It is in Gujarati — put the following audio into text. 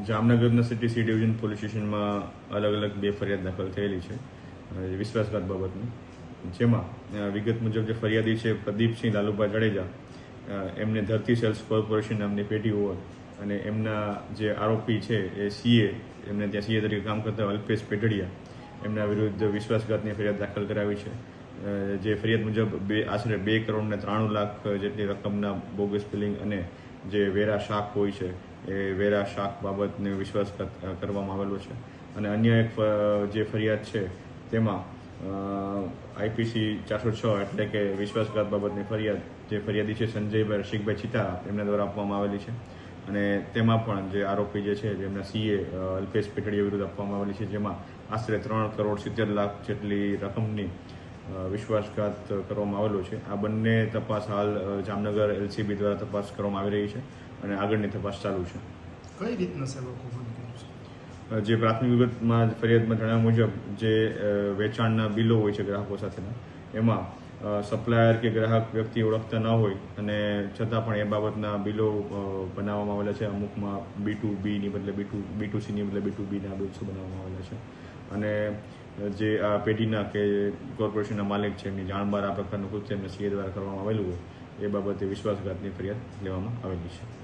જામનગરના સી ડિવિઝન પોલીસ સ્ટેશનમાં અલગ અલગ 2 ફરિયાદ દાખલ થયેલી છે વિશ્વાસઘાત બાબતની, જેમાં વિગત મુજબ જે ફરિયાદી છે પ્રદીપસિંહ લાલુભા જાડેજા, એમને ધરતી સેલ્સ કોર્પોરેશન નામની પેઢી હોય અને એમના જે આરોપી છે એ સીએ, એમને ત્યાં સીએ તરીકે કામ કરતા અલ્પેશ પેઢડિયા, એમના વિરુદ્ધ વિશ્વાસઘાતની ફરિયાદ દાખલ કરાવી છે. જે ફરિયાદ મુજબ આશરે 2 કરોડ ને 93 લાખ જેટલી રકમના બોગસ બિલિંગ અને જે વેરા શાક હોય છે એ વેરા શાક બાબતને વિશ્વાસઘાત કરવામાં આવેલો છે. અને અન્ય એક જે ફરિયાદ છે તેમાં આઈપીસી 406 એટલે કે વિશ્વાસઘાત બાબતની ફરિયાદ જે ફરિયાદી છે સંજયભાઈ રસિકભાઈ ચિતા, એમના દ્વારા આપવામાં આવેલી છે. અને તેમાં પણ જે આરોપી જે છે જેમના સીએ અલ્પેશ પેઢડિયા વિરુદ્ધ આપવામાં આવેલી છે, જેમાં આશરે 3 કરોડ 70 લાખ જેટલી રકમની વિશ્વાસઘાત કરવામાં આવેલો છે. આ બંને તપાસ હાલ જામનગર એલસીબી દ્વારા તપાસ કરવામાં આવી રહી છે અને આગળની તપાસ ચાલુ છે. કઈ રીતના સેવકો બંધ કર્યું છે? જે પ્રાથમિક વિગતમાં ફરિયાદમાં જણાવ્યા મુજબ જે વેચાણના બિલો હોય છે ગ્રાહકો સાથેના, એમાં સપ્લાયર કે ગ્રાહક વ્યક્તિ ઓળખતા ન હોય અને છતાં પણ એ બાબતના બિલો બનાવવામાં આવેલા છે. અમુકમાં B2Bની બદલે B2Cની બદલે B2Bના બિલ્સ બનાવવામાં આવેલા છે. અને જે આ પેઢીના કે કોર્પોરેશનના માલિક છે એમની જાણ બહાર આ પ્રકારનું કૃત્ય એમને સીએ દ્વારા કરવામાં આવેલું હોય એ બાબતે વિશ્વાસઘાતની ફરિયાદ લેવામાં આવેલી છે.